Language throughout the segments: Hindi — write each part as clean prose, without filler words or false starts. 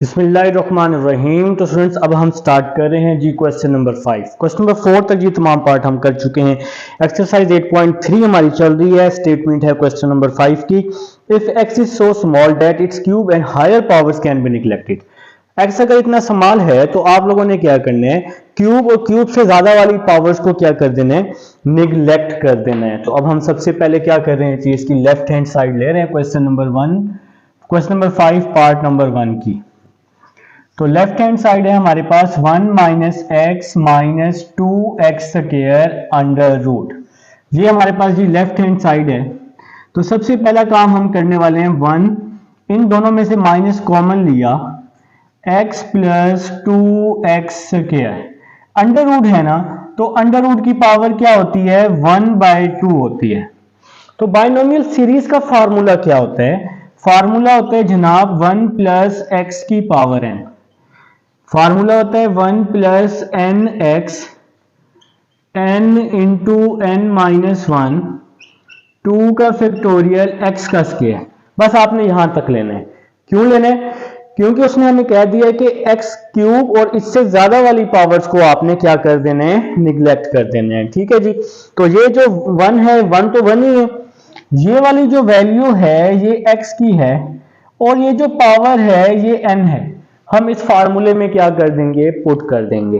बिस्मिल्लाहिर्रहमानिर्रहीम। तो स्टूडेंट्स अब हम स्टार्ट कर रहे हैं जी क्वेश्चन नंबर 5। क्वेश्चन नंबर 4 तक जी तमाम पार्ट हम कर चुके हैं। एक्सरसाइज 8.3 हमारी चल रही है। स्टेटमेंट है क्वेश्चन नंबर 5 की, if x is so small that it's cube and higher powers can be neglected. X अगर इतना स्मॉल है तो आप लोगों ने क्या करना है, क्यूब और क्यूब से ज्यादा वाली पावर्स को क्या कर देना है, निगलेक्ट कर देना है। तो अब हम सबसे पहले क्या कर रहे हैं जी, इसकी लेफ्ट हैंड साइड ले रहे हैं क्वेश्चन नंबर 5 पार्ट नंबर 1 की। तो लेफ्ट हैंड साइड है हमारे पास 1 minus x minus 2x square under root. ये हमारे पास जी लेफ्ट हैंड साइड है। तो सबसे पहला काम हम करने वाले हैं 1, इन दोनों में से माइनस कॉमन लिया, x plus 2x square under root है ना, तो अंडर रूट की पावर क्या होती है, 1/2 होती है। तो बाइनोमियल सीरीज का फार्मूला क्या होता है, फार्मूला होता है जनाब 1 प्लस एक्स की पावर n। फार्मूला होता है 1 plus n x n into n minus 1 2 का फैक्टोरियल एक्स का स्क्वायर। बस आपने यहां तक लेना है। क्यों लेना है, क्योंकि उसने हमें कह दिया है कि एक्स क्यूब और इससे ज्यादा वाली पावर्स को आपने क्या कर देना है, निगलेक्ट कर देना है। ठीक है जी। तो ये जो 1 है, 1 तो 1 ही है, ये वाली जो वैल्यू है ये एक्स की है और ये जो पावर है ये एन है। हम इस फार्मूले में क्या कर देंगे, पुट कर देंगे।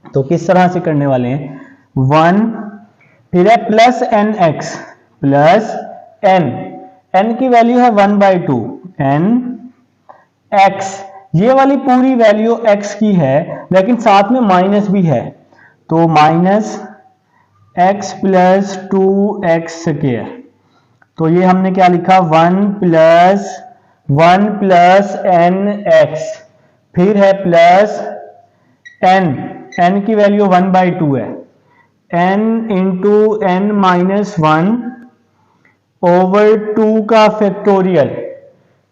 तो किस तरह से करने वाले हैं, 1 फिर है plus n x plus n की वैल्यू है 1/2 एन एक्स, ये वाली पूरी वैल्यू एक्स की है लेकिन साथ में माइनस भी है, तो minus x plus 2x square. तो ये हमने क्या लिखा, 1 प्लस एन एक्स, फिर है प्लस एन की वैल्यू 1/2 है, n into n minus 1 over 2 का फैक्टोरियल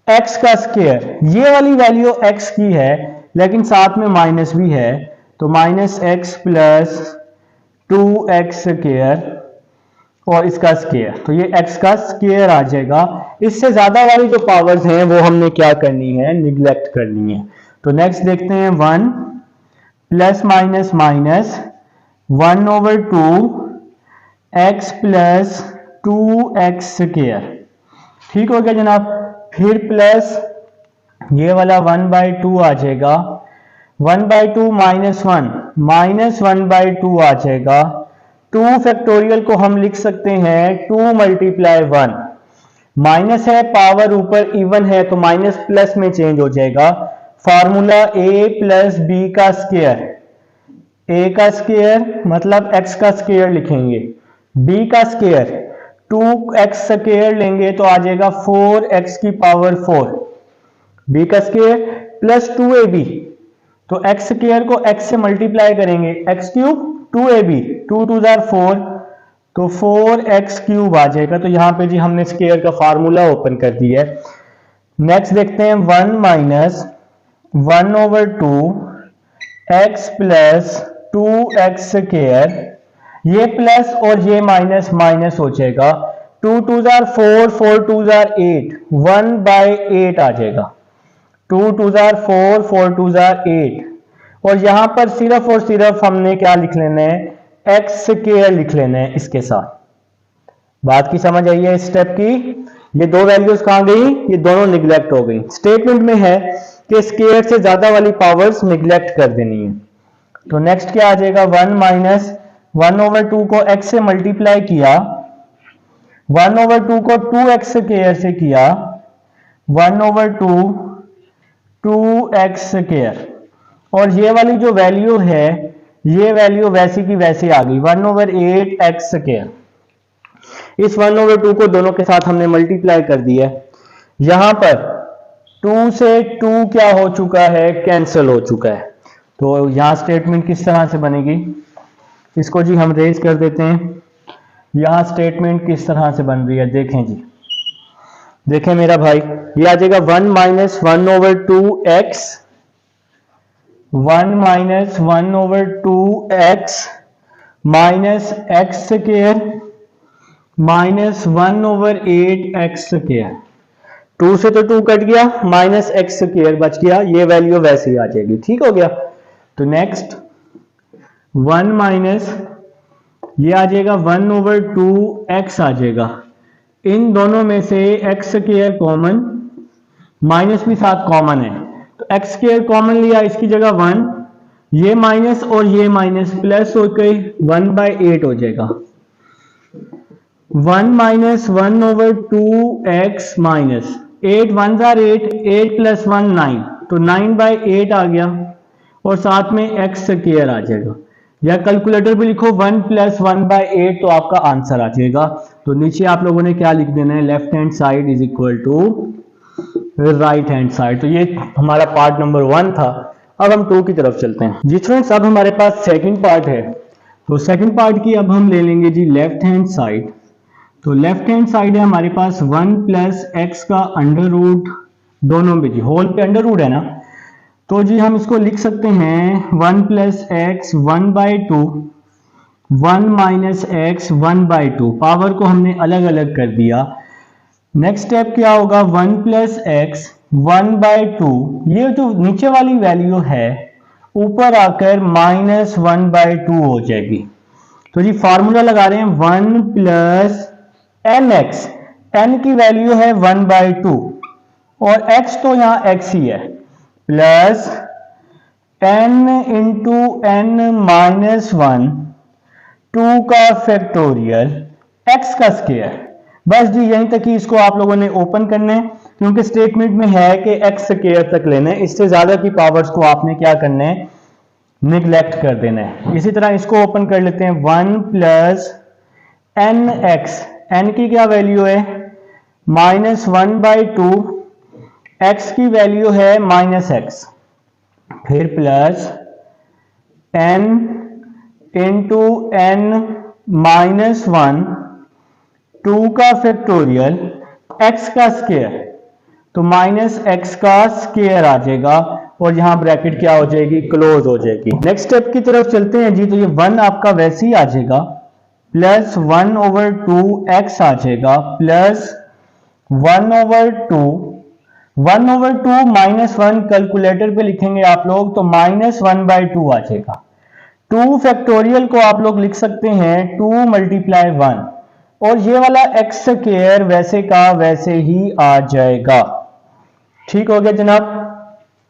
एक्स का स्क्वायर। ये वाली वैल्यू एक्स की है लेकिन साथ में माइनस भी है, तो minus x plus 2x square और इसका स्क्वायर, तो ये x का स्क्वायर आ जाएगा। इससे ज्यादा वाली जो पावर्स हैं वो हमने क्या करनी है, निगलेक्ट करनी है। तो नेक्स्ट देखते हैं 1 plus minus minus 1/2 x plus 2x square. ठीक हो गया जनाब। फिर प्लस ये वाला 1/2 आ जाएगा, 1/2 माइनस 1/2 आ जाएगा। 2 फैक्टोरियल को हम लिख सकते हैं 2 × 1, माइनस है पावर ऊपर इवन है तो माइनस प्लस में चेंज हो जाएगा। फार्मूला a प्लस बी का स्क्वायर, a का स्क्वायर मतलब x का स्क्वायर लिखेंगे, b का स्क्वायर 2x स्क्वायर लेंगे तो आ जाएगा 4x की पावर 4, b का स्क्वायर प्लस 2ab, तो x स्क्वायर को x से मल्टीप्लाई करेंगे, x क्यूब 2ab 2 2 4, तो 4x क्यूब आ जाएगा। तो यहां पे जी हमने स्क्वायर का फार्मूला ओपन कर दिया है। नेक्स्ट देखते हैं 1 minus 1/2 x plus 2x square, ये प्लस और ये माइनस माइनस हो जाएगा, 2 2 4 4 2 8 1/8 आ जाएगा, 2 2 4 4 2 8। और यहां पर सिर्फ और सिर्फ हमने क्या लिख लेना है, एक्स स्क्वायर लिख लेना है इसके साथ। बात की समझ आई है इस स्टेप की। ये दो वैल्यूज कहां गई, ये दोनों निगलेक्ट हो गई। स्टेटमेंट में है कि स्क्वायर से ज्यादा वाली पावर्स निगलेक्ट कर देनी है। तो नेक्स्ट क्या आ जाएगा, 1 माइनस 1/2 को x से मल्टीप्लाई किया, 1/2 को 2x स्क्वायर से किया, 1/2 2x स्क्वायर, और ये वाली जो वैल्यू है ये वैल्यू वैसी की वैसी आ गई 1/8 x स्क्वायर। इस 1/2 को दोनों के साथ हमने मल्टीप्लाई कर दिया। यहां पर 2 से 2 क्या हो चुका है, कैंसिल हो चुका है। तो यहां स्टेटमेंट किस तरह से बनेगी, इसको जी हम रेज कर देते हैं। यहां स्टेटमेंट किस तरह से बन रही है देखें जी, देखें मेरा भाई, ये आ जाएगा 1 minus 1/2 x, 1 minus 1/2 x minus x square minus 1/8 x square. 2 से तो 2 कट गया, माइनस एक्स स्क्वायर बच गया, ये वैल्यू वैसे ही आ जाएगी। ठीक हो गया। तो नेक्स्ट 1 माइनस ये आ जाएगा 1/2x आ जाएगा। इन दोनों में से एक्स स्क्वायर कॉमन, माइनस भी साथ कॉमन है, तो एक्स स्क्वायर कॉमन लिया, इसकी जगह 1, ये माइनस और ये माइनस प्लस होकर 1/8 हो जाएगा। 1 माइनस 1/2x माइनस 8 1 जार 8, 8 + 1 9, तो 9/8 आ गया और साथ में एक्स स्क्वायर आ जाएगा, या कैलकुलेटर भी लिखो 1 + 1/8 तो आपका आंसर आ जाएगा। तो नीचे आप लोगों ने क्या लिख देना है, left hand side is equal to right hand side. तो ये हमारा पार्ट नंबर 1 था। अब हम 2 की तरफ चलते हैं जी फ्रेंड्स। अब हमारे पास सेकंड पार्ट है, तो सेकंड पार्ट की अब हम ले लेंगे जी लेफ्ट हैंड साइड। तो लेफ्ट हैंड साइड है हमारे पास 1 + x का अंडर रूट, दोनों में जी होल पे अंडर रूट है ना, तो जी हम इसको लिख सकते हैं 1 + x 1/2, 1 माइनस x 1/2, पावर को हमने अलग अलग कर दिया। नेक्स्ट स्टेप क्या होगा, 1 + x 1/2, ये जो नीचे वाली वैल्यू है ऊपर आकर -1/2 हो जाएगी। तो जी फार्मूला लगा रहे हैं 1 + nx, n की वैल्यू है 1/2 और x तो यहां x ही है, प्लस n × n - 1 2 का फैक्टोरियल x का स्क्वायर। बस जी यहीं तक ही इसको आप लोगों ने ओपन करना है, क्योंकि स्टेटमेंट में है कि x स्क्वायर तक लेना है, इससे ज्यादा की पावर्स को आपने क्या करना है, निगलेक्ट कर देना है। इसी तरह इसको ओपन कर लेते हैं 1 + nx, n की क्या वैल्यू है -1/2, x की वैल्यू है -x, फिर प्लस n × n - 1 2 का फैक्टोरियल x का स्क्वायर, तो -x का स्क्वायर आ जाएगा और यहां ब्रैकेट क्या हो जाएगी, क्लोज हो जाएगी। नेक्स्ट स्टेप की तरफ चलते हैं जी। तो ये 1 आपका वैसे ही आ जाएगा, प्लस 1/2x आ जाएगा, प्लस 1/2, 1/2 -1 कैलकुलेटर पे लिखेंगे आप लोग तो -1/2 आ जाएगा। 2 फैक्टोरियल को आप लोग लिख सकते हैं 2 × 1, और ये वाला एक्स स्क्वायर वैसे का वैसे ही आ जाएगा। ठीक हो गया जनाब।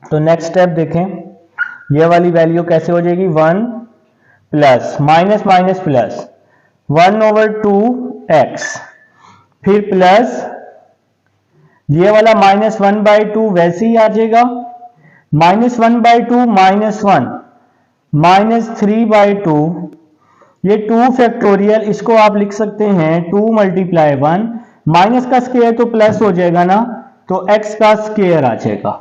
तो नेक्स्ट स्टेप देखें, ये वाली वैल्यू कैसे हो जाएगी, 1 plus minus minus plus 1/2x, फिर प्लस ये वाला -1/2 वैसे ही आ जाएगा, -1/2 -1 -3/2, ये 2 फैक्टोरियल, इसको आप लिख सकते हैं 2 × 1, माइनस का स्क्वायर तो प्लस हो जाएगा ना, तो x का स्क्वायर आ जाएगा।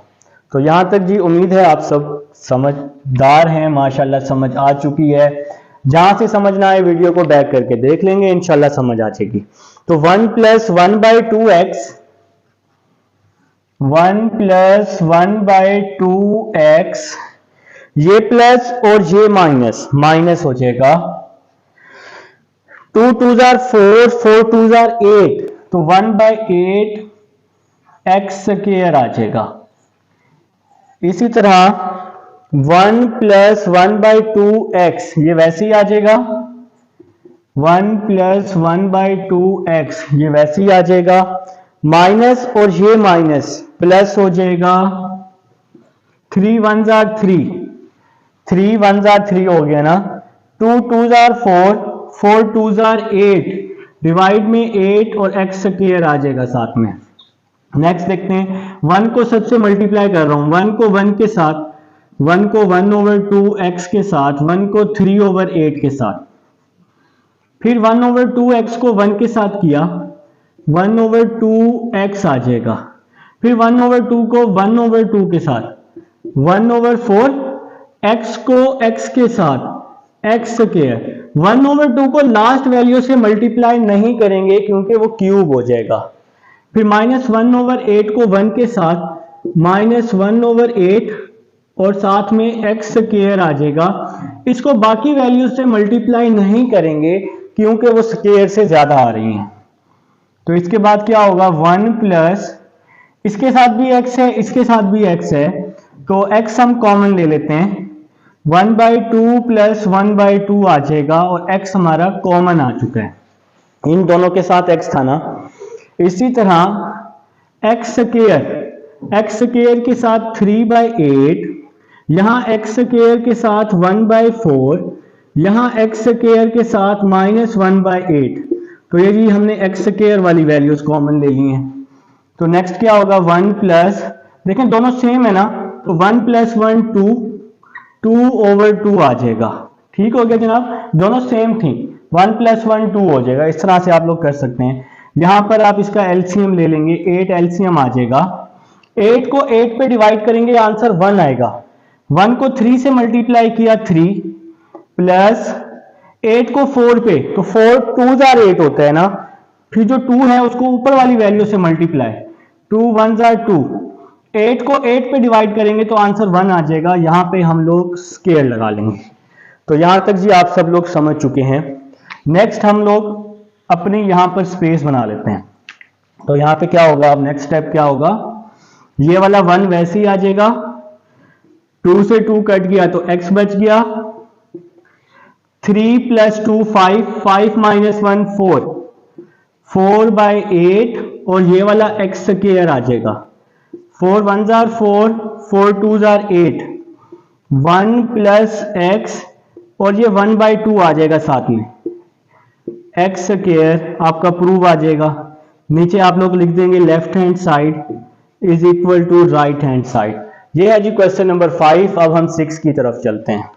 तो यहां तक जी उम्मीद है आप सब समझदार हैं, माशाल्लाह समझ आ चुकी है। जहां से समझ ना आए वीडियो को बैक करके देख लेंगे, इंशाल्लाह समझ आ जाएगी। तो 1 + 1/2x, 1 + 1/2x, ये प्लस और ये माइनस, माइनस हो जाएगा, 2 × 2 = 4, 4 × 2 = 8, तो 1/8 x स्क्वायर आ जाएगा। इसी तरह 1 + 1/2x, ये वैसे ही आ जाएगा, 1 + 1/2x, ये वैसे ही आ जाएगा, माइनस और ये माइनस प्लस हो जाएगा, 3 × 1 = 3, 3 × 1 = 3 हो गया ना, 2 × 2 = 4, 4 × 2 = 8, डिवाइड में 8 और x स्क्वायर आ जाएगा साथ में। नेक्स्ट देखते हैं, 1 को सबसे मल्टीप्लाई कर रहा हूं, 1 को 1 के साथ, 1 को 1/2x के साथ, 1 को 3/8 के साथ, फिर 1/2x को 1 के साथ किया, 1/2x आ जाएगा, फिर 1/2 को 1/2 के साथ, 1/4, x को x के साथ, x स्क्वायर, 1/2 को लास्ट वैल्यू से मल्टीप्लाई नहीं करेंगे क्योंकि वो क्यूब हो जाएगा, फिर -1/8 को 1 के साथ, -1/8 और साथ में x स्क्वायर आ जाएगा। इसको बाकी वैल्यू से मल्टीप्लाई नहीं करेंगे क्योंकि वो स्क्वायर से ज्यादा आ रही हैं। तो इसके बाद क्या होगा, 1 + इसके साथ भी x है, इसके साथ भी x है, तो x हम कॉमन ले लेते हैं, 1/2 प्लस 1/2 आ जाएगा और x हमारा कॉमन आ चुका है, इन दोनों के साथ x था ना। इसी तरह x स्क्वायर के साथ 3/8, यहाँ x स्क्वायर के साथ 1/4, यहाँ x स्क्वायर के साथ -1/8, तो ये जी हमने x स्क्वायर वाली वैल्यूज कॉमन ले ली हैं। तो नेक्स्ट क्या होगा, 1 प्लस, देखें दोनों सेम है ना, तो 1 + 1 2/2 आ जाएगा। ठीक हो गया जनाब, दोनों सेम थी, 1 + 1 2 हो जाएगा। इस तरह से आप लोग कर सकते हैं। यहां पर आप इसका एलसीएम ले लेंगे, 8 एलसीएम आ जाएगा। 8 को 8 पे डिवाइड करेंगे, आंसर 1 आएगा। 1 को 3 से मल्टीप्लाई किया 3, प्लस 8 को 4 पे, तो 4 2s are 8 होता है ना, फिर जो 2 है उसको ऊपर वाली वैल्यू से मल्टीप्लाई, 2 1s are 2, 8 को 8 पे डिवाइड करेंगे तो आंसर 1 आ जाएगा। यहां पे हम लोग स्क्वायर लगा लेंगे। तो यहां तक जी आप सब लोग समझ चुके हैं। नेक्स्ट हम लोग अपने यहां पर स्पेस बना लेते हैं। तो यहां पे क्या होगा, अब नेक्स्ट स्टेप क्या होगा, ये वाला 1 वैसे ही आ जाएगा, 2 से 2 कट गया तो x बच गया, 3 + 2 5, 5 - 1 4, 4/8, और ये वाला x स्क्वायर आ जाएगा, 4 1s are 4, 4 2s are 8, 1 + x, और ये 1/2 आ जाएगा साथ में, x स्क्वायर आपका प्रूव आ जाएगा। नीचे आप लोग लिख देंगे left hand side is equal to right hand side. ये है जी क्वेश्चन नंबर 5। अब हम 6 की तरफ चलते हैं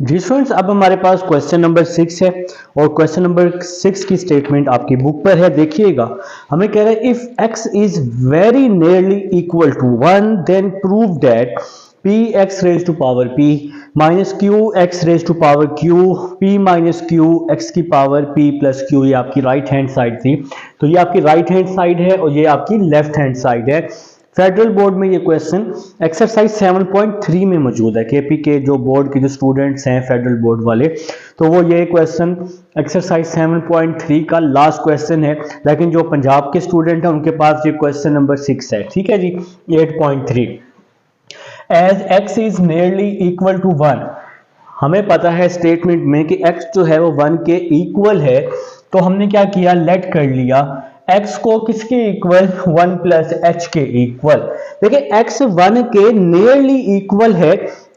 जी स्टूडेंट्स। अब हमारे पास क्वेश्चन नंबर 6 है और क्वेश्चन नंबर 6 की स्टेटमेंट आपकी बुक पर है, देखिएगा। हमें कह रहा है if x is very nearly equal to 1 then prove that px raised to power p minus qx raised to power q p minus q x की पावर p plus q। ये आपकी राइट हैंड साइड थी, तो ये आपकी राइट हैंड साइड है और ये आपकी लेफ्ट हैंड साइड है। फेडरल बोर्ड में ये क्वेश्चन एक्सरसाइज 7.3 में मौजूद है। केपी के जो बोर्ड के जो स्टूडेंट्स हैं फेडरल बोर्ड वाले, तो वो ये क्वेश्चन एक्सरसाइज 7.3 का लास्ट क्वेश्चन है, लेकिन जो पंजाब के स्टूडेंट हैं उनके पास ये क्वेश्चन नंबर 6 है। ठीक है जी, 8.3 as x is nearly equal to 1। हमें पता है स्टेटमेंट में कि x जो है वो 1 के इक्वल है, तो हमने क्या किया, लेट कर लिया x को किसके इक्वल, 1 + h के इक्वल। देखिए x 1 के नियरली इक्वल है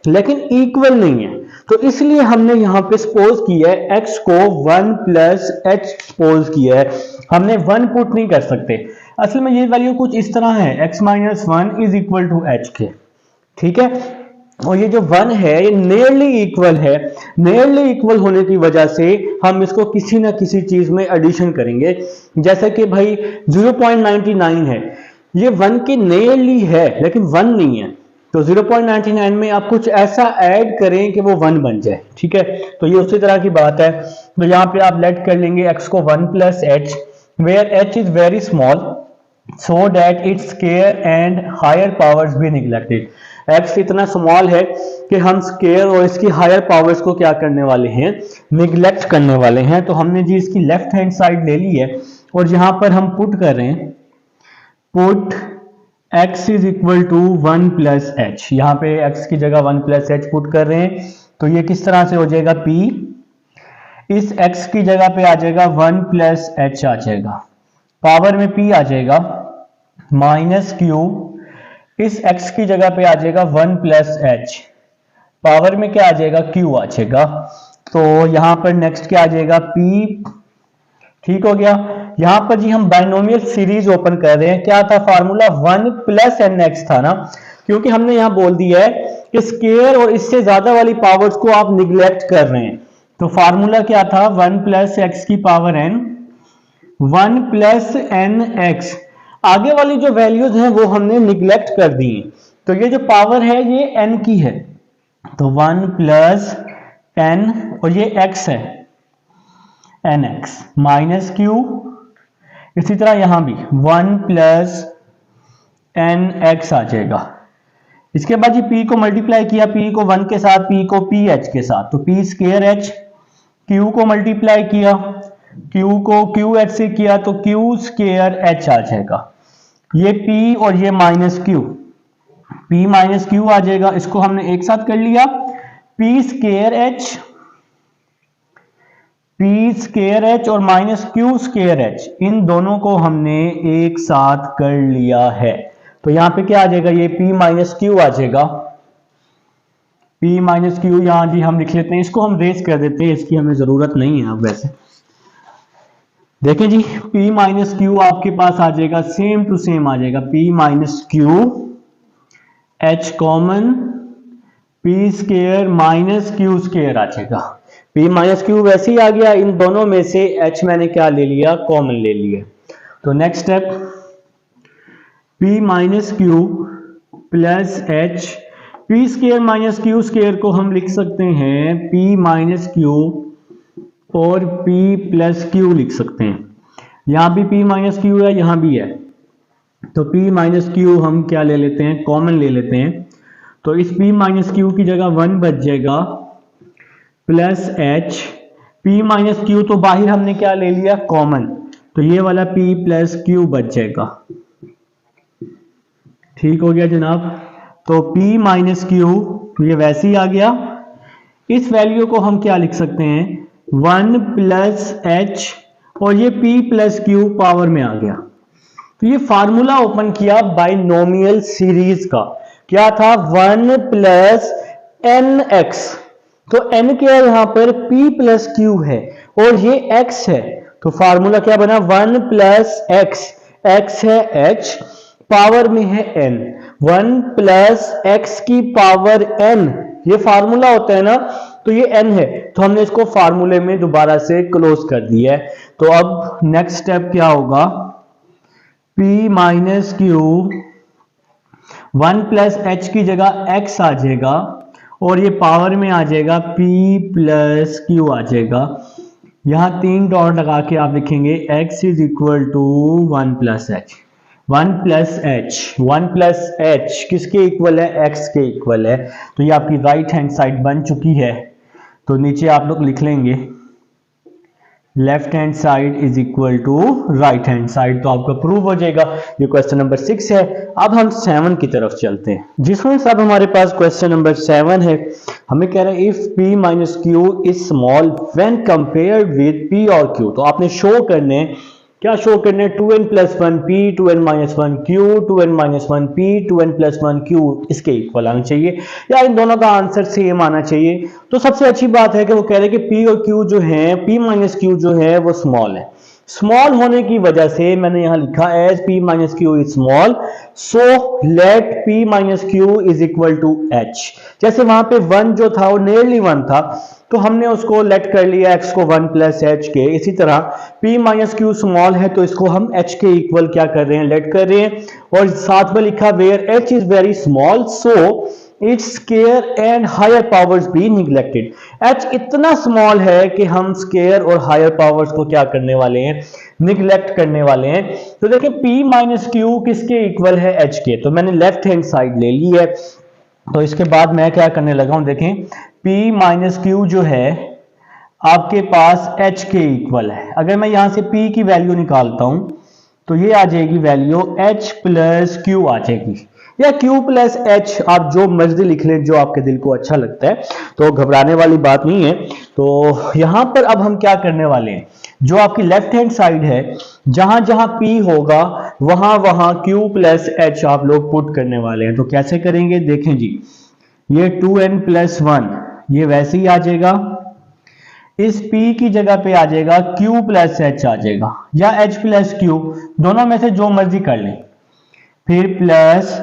लेकिन इक्वल नहीं है, तो इसलिए हमने यहां पे सपोज किया है x को 1 + h सपोज किया है। हमने 1 पुट नहीं कर सकते, असल में ये वैल्यू कुछ इस तरह है, x - 1 is equal to h के। ठीक है, और ये जो 1 है ये नियरली इक्वल है, नियरली इक्वल होने की वजह से हम इसको किसी ना किसी चीज में एडिशन करेंगे। जैसे कि भाई 0.99 है, ये 1 के नियरली है लेकिन 1 नहीं है, तो 0.99 में आप कुछ ऐसा ऐड करें कि वो 1 बन जाए। ठीक है, तो ये उसी तरह की बात है। तो यहाँ पे आप लेट कर लेंगे x को 1 + h where h is very small so that it's square and higher powers be neglected. x इतना स्मॉल है कि हम स्क्वायर और इसकी हायर पावर्स को क्या करने वाले हैं, निगलेक्ट करने वाले हैं। तो हमने जी इसकी लेफ्ट हैंड साइड ले ली है और यहां पर हम पुट कर रहे हैं, put x is equal to 1 + h। यहां पे x की जगह 1 + h पुट कर रहे हैं, तो ये किस तरह से हो जाएगा, p इस x की जगह पे आ जाएगा 1 + h आ जाएगा, पावर में p आ जाएगा, माइनस q इस x की जगह पे आ जाएगा 1 + h, पावर में क्या आ जाएगा, q आ जाएगा। तो यहां पर नेक्स्ट क्या आ जाएगा, p। ठीक हो गया। यहां पर जी हम बाइनोमियल सीरीज ओपन कर रहे हैं। क्या था फार्मूला, 1 + nx था ना, क्योंकि हमने यहां बोल दिया है कि स्क्वायर और इससे ज्यादा वाली पावर्स को आप निगलेक्ट कर रहे हैं। तो फार्मूला क्या था, 1 + x की पावर n, 1 + nx। आगे वाली जो वैल्यूज हैं वो हमने निगलेक्ट कर दी, तो ये जो पावर है ये n की है, तो 1 + n और ये x है nx माइनस q। इसी तरह यहां भी 1 + nx आ जाएगा। इसके बाद ये p को मल्टीप्लाई किया, p को 1 के साथ, p को ph के साथ, तो p स्क्वायर h, q को मल्टीप्लाई किया, q को qh से किया तो q स्क्वायर h आ जाएगा। ये P और ये minus Q, P minus Q आ जाएगा, इसको हमने एक साथ कर लिया। P square H, P square H और माइनस क्यू स्केयर H, इन दोनों को हमने एक साथ कर लिया है। तो यहां पे क्या आ जाएगा, ये P माइनस क्यू आ जाएगा। P माइनस क्यू यहां जी हम लिख लेते हैं, इसको हम रेस कर देते हैं, इसकी हमें जरूरत नहीं है अब। वैसे देखें जी, P माइनस क्यू आपके पास आ जाएगा, सेम टू सेम आ जाएगा, P minus Q H common, P square minus Q square आ जाएगा। P माइनस क्यू वैसे ही आ गया, इन दोनों में से H मैंने क्या ले लिया, कॉमन ले लिया। तो next step, P minus Q plus H, P square minus Q square को हम लिख सकते हैं P माइनस क्यू और P प्लस क्यू लिख सकते हैं। यहां भी P माइनस क्यू है, यहां भी है, तो P माइनस क्यू हम क्या ले लेते हैं, कॉमन ले लेते हैं। तो इस P माइनस क्यू की जगह 1 बच जाएगा, plus H, P minus Q तो बाहर हमने क्या ले लिया, कॉमन, तो ये वाला P प्लस क्यू बच जाएगा। ठीक हो गया जनाब। तो P माइनस क्यू ये वैसे ही आ गया, इस वैल्यू को हम क्या लिख सकते हैं, 1 प्लस H और ये P प्लस क्यू पावर में आ गया। तो ये फार्मूला ओपन किया बाइनोमियल सीरीज का, क्या था, 1 प्लस nx, तो n क्या है यहां पर, P प्लस क्यू है और ये x है, तो फार्मूला क्या बना, 1 प्लस x है h, पावर में है n, 1 प्लस x की पावर n, ये फार्मूला होता है ना, तो ये n है, तो हमने इसको फार्मूले में दोबारा से क्लोज कर दिया है। तो अब नेक्स्ट स्टेप क्या होगा, P minus Q 1 plus h की जगह x आ जाएगा और ये पावर में आ जाएगा P प्लस क्यू आ जाएगा। यहां 3 डॉट लगा के आप लिखेंगे x is equal to 1 plus h, 1 plus h किसके इक्वल है, x के इक्वल है। तो ये आपकी राइट हैंड साइड बन चुकी है। तो नीचे आप लोग लिख लेंगे left hand side is equal to right hand side, तो आपका प्रूव हो जाएगा। ये क्वेश्चन नंबर 6 है। अब हम 7 की तरफ चलते हैं, जिसमें सब हमारे पास क्वेश्चन नंबर 7 है। हमें कह रहा है if P minus q is small when compared with P और Q, तो आपने शो करने, क्या शो करने, 2n plus 1 P, 2n minus 1 Q, 2n minus 1 P, 2n plus 1 Q इसके इक्वल आना चाहिए, या इन दोनों का आंसर सेम आना चाहिए। तो सबसे अच्छी बात है कि वो कह रहे हैं कि P और Q जो है, P माइनस Q जो है वो स्मॉल है। स्मॉल होने की वजह से मैंने यहां लिखा as P minus q is small, so let P minus q is equal to H। जैसे वहां पे 1 जो था वो नियरली 1 था, तो हमने उसको लेट कर लिया x को 1 प्लस h के। इसी तरह P माइनस क्यू स्मॉल है, तो इसको हम h के इक्वल क्या कर रहे हैं, लेट कर रहे हैं। और साथ में लिखा where h is very small so it's square and higher powers be neglected. h इतना स्मॉल है कि हम स्केयर और हायर पावर्स को क्या करने वाले हैं, निग्लेक्ट करने वाले हैं। तो देखिए P माइनस क्यू किसके इक्वल है, h के, तो मैंने लेफ्ट हैंड साइड ले ली है। तो इसके बाद मैं क्या करने लगा हूं, देखें P माइनस क्यू जो है आपके पास h के इक्वल है। अगर मैं यहां से P की वैल्यू निकालता हूं तो ये आ जाएगी वैल्यू h प्लस क्यू आ जाएगी, या q प्लस h, आप जो मर्जी लिख लें, जो आपके दिल को अच्छा लगता है, तो घबराने वाली बात नहीं है। तो यहां पर अब हम क्या करने वाले हैं, जो आपकी लेफ्ट हैंड साइड है, जहां जहां P होगा वहां वहां q प्लस h आप लोग पुट करने वाले हैं। तो कैसे करेंगे, देखें जी, ये 2n प्लस 1 ये वैसे ही आ जाएगा, इस P की जगह पे आ जाएगा Q प्लस H आ जाएगा, या H प्लस Q, दोनों में से जो मर्जी कर लें। फिर प्लस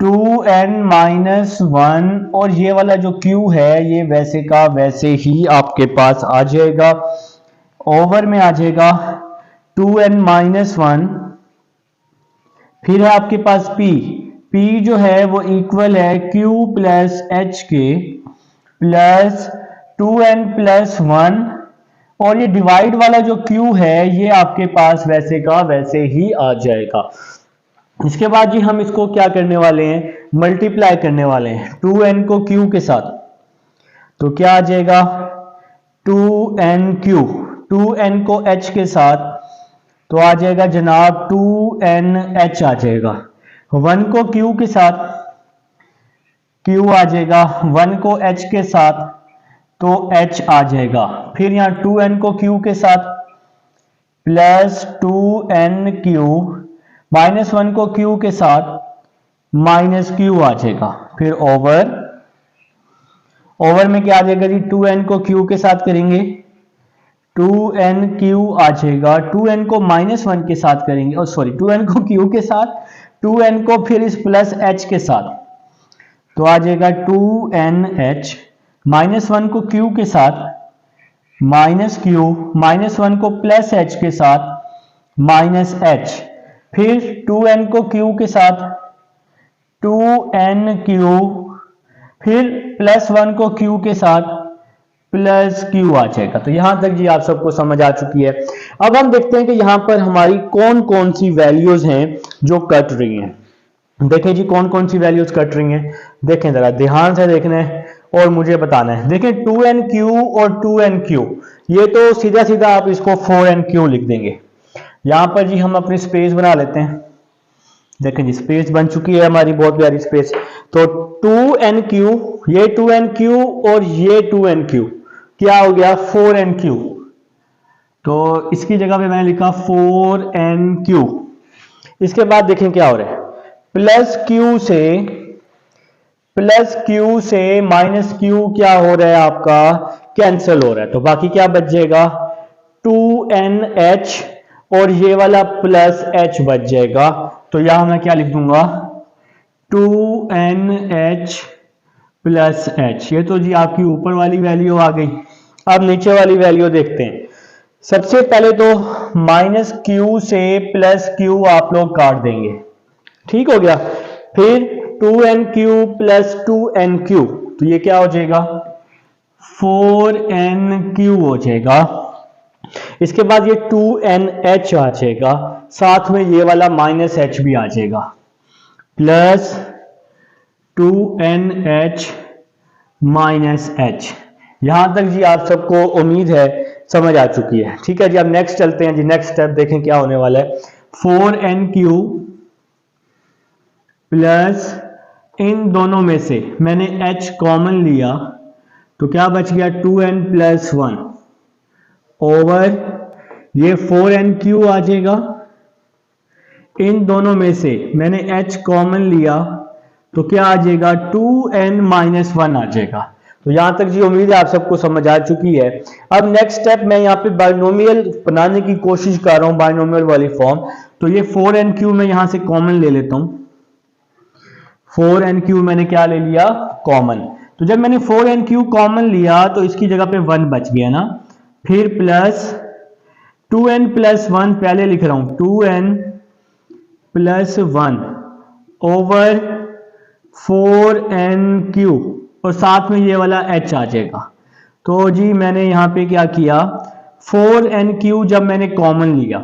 2n माइनस 1 और ये वाला जो Q है ये वैसे का वैसे ही आपके पास आ जाएगा, ओवर में आ जाएगा 2n माइनस 1। फिर है आपके पास P जो है वो इक्वल है Q प्लस H के प्लस 2n प्लस 1, और ये डिवाइड वाला जो Q है ये आपके पास वैसे का वैसे ही आ जाएगा। इसके बाद जी हम इसको क्या करने वाले हैं, मल्टीप्लाई करने वाले हैं 2n को Q के साथ, तो क्या आ जाएगा 2nq, 2n को h के साथ, तो आ जाएगा जनाब 2NH आ जाएगा। 1 को Q के साथ Q आ जाएगा, 1 को H के साथ तो H आ जाएगा। फिर यहाँ 2N को Q के साथ प्लस 2NQ, -1 को Q के साथ -Q आ जाएगा। फिर ओवर में क्या आ जाएगा जी, 2N को Q के साथ करेंगे 2NQ आ जाएगा, 2N को -1 के साथ करेंगे, और सॉरी 2N को Q के साथ, 2N को फिर इस प्लस H के साथ, तो आ जाएगा 2NH, -1 को Q के साथ -Q, -1 को प्लस H के साथ -H, फिर 2N को Q के साथ 2NQ, फिर +1 को Q के साथ +Q आ जाएगा। तो यहां तक जी आप सबको समझ आ चुकी है। अब हम देखते हैं कि यहां पर हमारी कौन कौन सी वैल्यूज हैं जो कट रही हैं। देखें जी कौन कौन सी वैल्यूज कट रही हैं, देखें जरा ध्यान से देखना है और मुझे बताना है। देखें 2NQ और 2NQ, ये तो सीधा सीधा आप इसको 4NQ लिख देंगे। यहां पर जी हम अपनी स्पेस बना लेते हैं। देखें जी स्पेस बन चुकी है हमारी, बहुत प्यारी स्पेस। तो 2NQ, ये 2NQ और ये 2NQ क्या हो गया 4NQ। तो इसकी जगह पे मैंने लिखा 4NQ। इसके बाद देखें क्या हो रहा है, प्लस Q से -Q क्या हो रहा है आपका, कैंसिल हो रहा है। तो बाकी क्या बच जाएगा 2NH और ये वाला प्लस H बच जाएगा। तो यहां मैं क्या लिख दूंगा 2NH प्लस H। ये तो जी आपकी ऊपर वाली वैल्यू आ गई। अब नीचे वाली वैल्यू देखते हैं। सबसे पहले तो -Q से +Q आप लोग काट देंगे, ठीक हो गया। फिर 2NQ प्लस 2NQ, तो ये क्या हो जाएगा 4NQ हो जाएगा। इसके बाद ये 2NH आ जाएगा, साथ में ये वाला -H भी आ जाएगा, प्लस 2NH -H। यहां तक जी आप सबको उम्मीद है समझ आ चुकी है, ठीक है जी। अब नेक्स्ट चलते हैं जी, नेक्स्ट स्टेप देखें क्या होने वाला है। 4NQ प्लस इन दोनों में से मैंने H कॉमन लिया तो क्या बच गया 2N प्लस 1 ओवर ये 4NQ आ जाएगा। इन दोनों में से मैंने H कॉमन लिया तो क्या आ जाएगा 2N - 1 आ जाएगा। तो यहां तक जी उम्मीद है आप सबको समझ आ चुकी है। अब नेक्स्ट स्टेप मैं यहाँ पे बाइनोमियल बनाने की कोशिश कर रहा हूं, बाइनोमियल वाली फॉर्म। तो ये 4NQ मैं यहां से कॉमन ले लेता हूं। 4NQ मैंने क्या ले लिया कॉमन। तो जब मैंने 4NQ कॉमन लिया तो इसकी जगह पे 1 बच गया ना। फिर प्लस 2N प्लस 1 पहले लिख रहा हूं 2N प्लस 1 ओवर 4NQ और साथ में ये वाला H आ जाएगा। तो जी मैंने यहां पे क्या किया 4NQ जब मैंने कॉमन लिया,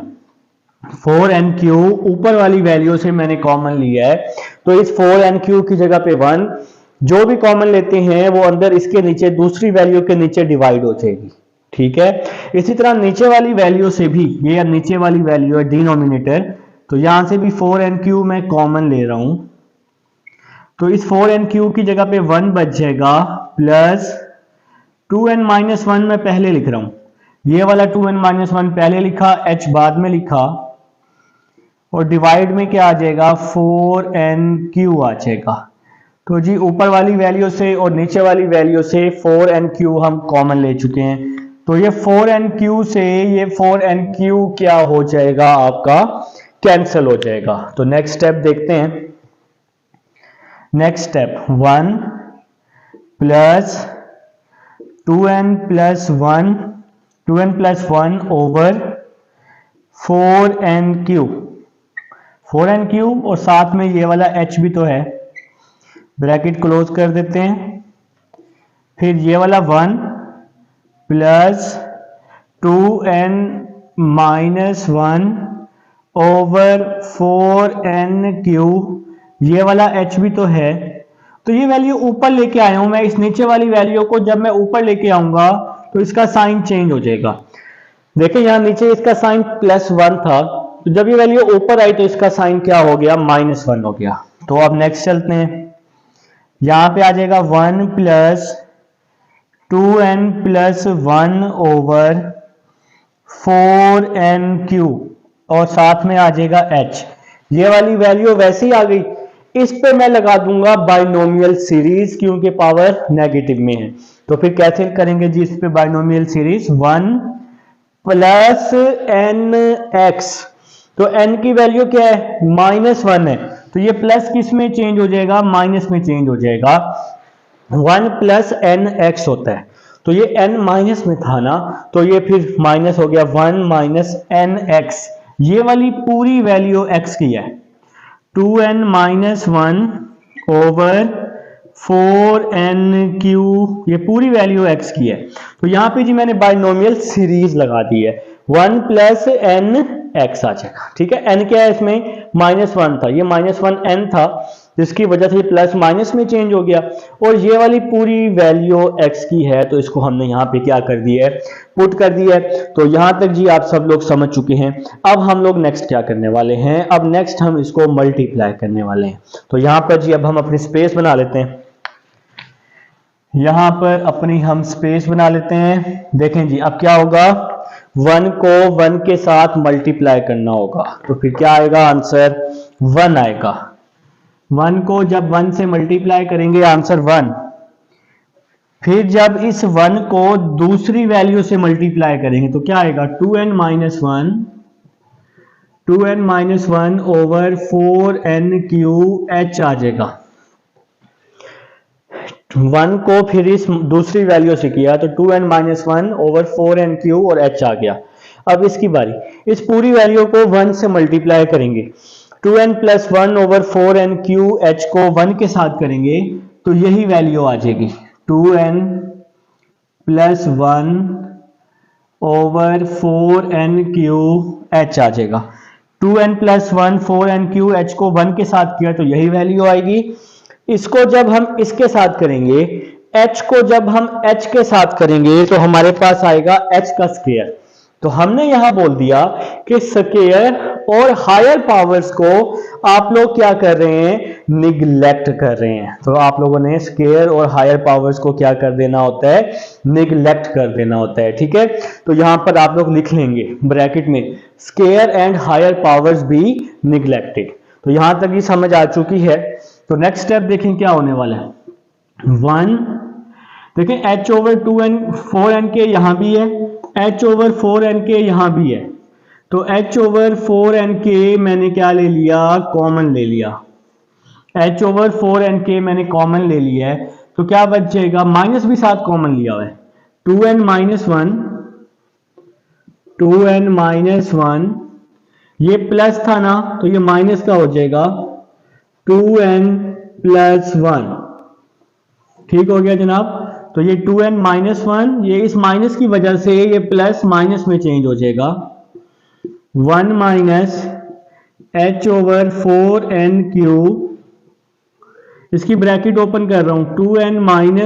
4NQ ऊपर वाली वैल्यू से मैंने कॉमन लिया है, तो इस 4NQ की जगह पे 1 जो भी कॉमन लेते हैं वो अंदर इसके नीचे दूसरी वैल्यू के नीचे डिवाइड हो जाएगी, ठीक है। इसी तरह नीचे वाली वैल्यू से भी, ये नीचे वाली वैल्यू है डिनोमिनेटर, तो यहां से भी 4NQ मैं कॉमन ले रहा हूं। तो इस 4NQ की जगह पे 1 बच जाएगा प्लस 2N - 1 मैं पहले लिख रहा हूं, ये वाला 2N - 1 पहले लिखा, H बाद में लिखा, और डिवाइड में क्या आ जाएगा 4NQ आ जाएगा। तो जी ऊपर वाली वैल्यू से और नीचे वाली वैल्यू से 4NQ हम कॉमन ले चुके हैं। तो ये 4NQ से ये 4NQ क्या हो जाएगा आपका कैंसिल हो जाएगा। तो नेक्स्ट स्टेप देखते हैं। Next step 1 plus 2N plus 1, 2N plus 1 over 4NQ, 4NQ और साथ में ये वाला H भी तो है, ब्रैकेट क्लोज कर देते हैं। फिर ये वाला 1 प्लस 2N - 1 ओवर 4NQ, ये वाला H भी तो है। तो ये वैल्यू ऊपर लेके आया हूं मैं, इस नीचे वाली वैल्यू को जब मैं ऊपर लेके आऊंगा तो इसका साइन चेंज हो जाएगा। देखिए यहां नीचे इसका साइन +1 था, तो जब ये वैल्यू ऊपर आई तो इसका साइन क्या हो गया, -1 हो गया। तो अब नेक्स्ट चलते हैं, यहां पे आ जाएगा 1 + 2n + 1 ओवर 4n³ और साथ में आ जाएगा h। ये वाली वैल्यू वैसे ही आ गई। इस पे मैं लगा दूंगा बाइनोमियल सीरीज क्योंकि पावर नेगेटिव में है। तो फिर कैसे करेंगे जी इस पे बाइनोमियल सीरीज, 1 + nx। तो n की वैल्यू क्या है, -1 है, तो ये प्लस किस में चेंज हो जाएगा, माइनस में चेंज हो जाएगा। 1 + nx होता है, तो ये n माइनस में था ना, तो ये फिर माइनस हो गया 1 - nx। ये वाली पूरी वैल्यू x की है, 2n - 1 ओवर 4n³, ये पूरी वैल्यू x की है। तो यहां पे जी मैंने बाइनोमियल सीरीज लगा दी है, 1 + nx आ जाएगा। ठीक है, n क्या है इसमें, -1 था, ये -1n था, जिसकी वजह से प्लस माइनस में चेंज हो गया। और ये वाली पूरी वैल्यू x की है, तो इसको हमने यहाँ पे क्या कर दिया है, पुट कर दिया है। तो यहाँ तक जी आप सब लोग समझ चुके हैं। अब हम लोग नेक्स्ट क्या करने वाले हैं, अब नेक्स्ट हम इसको मल्टीप्लाई करने वाले हैं। तो यहाँ पर जी अब हम अपनी स्पेस बना लेते हैं, यहाँ पर अपनी हम स्पेस बना लेते हैं। देखें जी अब क्या होगा, 1 को 1 के साथ मल्टीप्लाई करना होगा, तो फिर क्या आएगा आंसर, 1 आएगा। 1 को जब 1 से मल्टीप्लाई करेंगे आंसर 1। फिर जब इस 1 को दूसरी वैल्यू से मल्टीप्लाई करेंगे तो क्या आएगा, 2n - 1 ओवर 4n³ h आ जाएगा। 1 को फिर इस दूसरी वैल्यू से किया तो 2n - 1 ओवर 4n³ और h आ गया। अब इसकी बारी, इस पूरी वैल्यू को 1 से मल्टीप्लाई करेंगे, 2n + 1 ओवर 4n³ h को 1 के साथ करेंगे तो यही वैल्यू आ जाएगी, 2n + 1 ओवर 4n³ h आ जाएगा। 2n + 1 4n³ h को 1 के साथ किया तो यही वैल्यू आएगी। इसको जब हम इसके साथ करेंगे, h को जब हम h के साथ करेंगे तो हमारे पास आएगा h का स्क्वायर। तो हमने यहां बोल दिया कि स्क्वायर और हायर पावर्स को आप लोग क्या कर रहे हैं, निगलेक्ट कर रहे हैं। तो आप लोगों ने स्क्वायर और हायर पावर्स को क्या कर देना होता है, निगलेक्ट कर देना होता है। ठीक है, तो यहां पर आप लोग लिख लेंगे ब्रैकेट में, square and higher powers be neglected. तो यहां तक ये समझ आ चुकी है। तो नेक्स्ट स्टेप देखें क्या होने वाला है, 1 देखें h ओवर 2n 4n के यहां भी है, h ओवर 4n के यहां भी है। तो h ओवर 4n के मैंने क्या ले लिया, कॉमन ले लिया। h ओवर 4n के मैंने कॉमन ले लिया है, तो क्या बच जाएगा, माइनस भी साथ कॉमन लिया हुआ है, 2n - 1 ये प्लस था ना, तो ये माइनस का हो जाएगा 2n + 1। ठीक हो गया जनाब। तो ये 2n - 1, ये इस माइनस की वजह से ये प्लस माइनस में चेंज हो जाएगा, 1 - h ओवर 4n³। इसकी ब्रैकेट ओपन कर रहा हूं, 2n - 1 -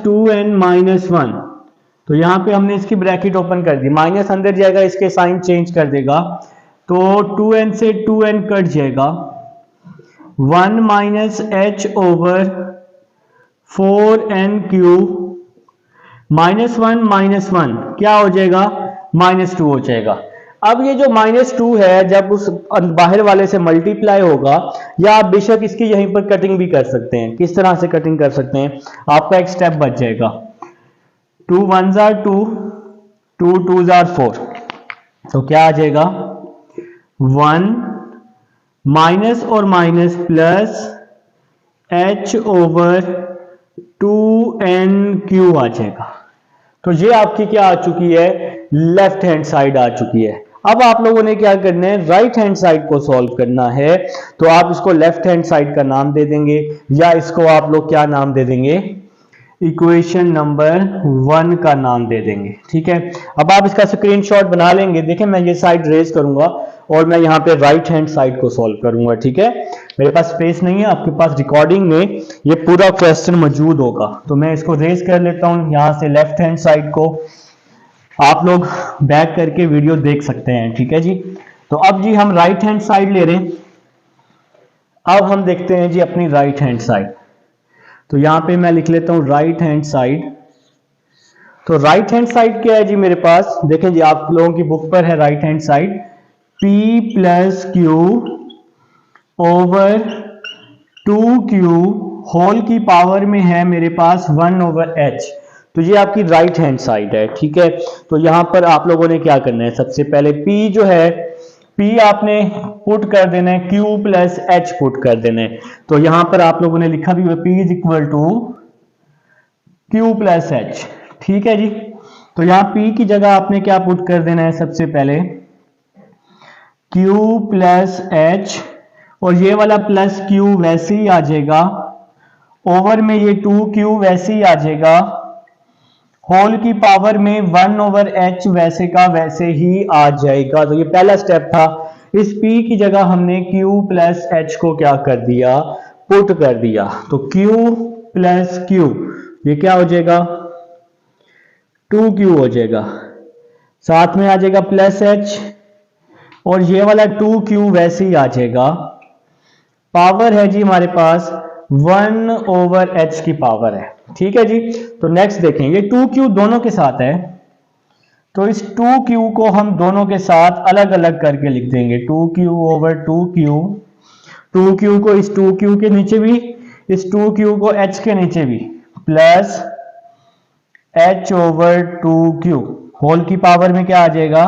2n - 1। तो यहां पे हमने इसकी ब्रैकेट ओपन कर दी, माइनस अंदर जाएगा, इसके साइन चेंज कर देगा, तो 2n से 2n कट जाएगा, 1 - h ओवर 4n³ -1 - 1 क्या हो जाएगा, -2 हो जाएगा। अब ये जो -2 है जब उस बाहर वाले से मल्टीप्लाई होगा, या आप बेशक इसकी यहीं पर कटिंग भी कर सकते हैं। किस तरह से कटिंग कर सकते हैं, आपका एक स्टेप बच जाएगा, 2 1s are 2, 2 2s are 4। तो क्या आ जाएगा, 1 माइनस और minus plus h over 2n³ आ जाएगा। तो ये आपकी क्या आ चुकी है, लेफ्ट हैंड साइड आ चुकी है। अब आप लोगों ने क्या करना है, राइट हैंड साइड को सॉल्व करना है। तो आप इसको लेफ्ट हैंड साइड का नाम दे देंगे, या इसको आप लोग क्या नाम दे देंगे, इक्वेशन नंबर 1 का नाम दे देंगे। ठीक है, अब आप इसका स्क्रीनशॉट बना लेंगे। देखें मैं ये साइड रेज करूंगा और मैं यहाँ पे राइट हैंड साइड को सॉल्व करूंगा। ठीक है, मेरे पास स्पेस नहीं है, आपके पास रिकॉर्डिंग में ये पूरा क्वेश्चन मौजूद होगा। तो मैं इसको रेज कर लेता हूँ यहाँ से लेफ्ट हैंड साइड को, आप लोग बैक करके वीडियो देख सकते हैं, ठीक है जी। तो अब जी हम राइट हैंड साइड ले रहे हैं। अब हम देखते हैं जी अपनी राइट हैंड साइड। तो यहां पे मैं लिख लेता हूं राइट हैंड साइड। तो राइट हैंड साइड क्या है जी मेरे पास, देखें जी आप लोगों की बुक पर है right hand side p plus q over 2q whole की पावर में है मेरे पास 1 ओवर h। तो ये आपकी राइट हैंड साइड है, ठीक है। तो यहां पर आप लोगों ने क्या करना है, सबसे पहले p जो है p आपने पुट कर देना है, q प्लस h पुट कर देना है। तो यहां पर आप लोगों ने लिखा भी हुआ p is equal to q plus h, ठीक है जी। तो यहां p की जगह आपने क्या पुट कर देना है, सबसे पहले q प्लस h, और ये वाला प्लस q वैसे ही आ जाएगा, ओवर में ये 2q वैसे ही आ जाएगा, होल की पावर में 1 ओवर h वैसे का वैसे ही आ जाएगा। तो ये पहला स्टेप था। इस p की जगह हमने q प्लस h को क्या कर दिया, पुट कर दिया। तो q प्लस q ये क्या हो जाएगा, 2q हो जाएगा, साथ में आ जाएगा प्लस h, और ये वाला 2q वैसे ही आ जाएगा। पावर है जी हमारे पास 1 ओवर h की पावर है, ठीक है जी। तो नेक्स्ट देखें, ये 2q दोनों के साथ है, तो इस 2q को हम दोनों के साथ अलग अलग करके लिख देंगे। 2q ओवर 2q, 2q को इस 2q के नीचे भी, इस 2q को h के नीचे भी, plus h over 2q, whole की पावर में क्या आ जाएगा,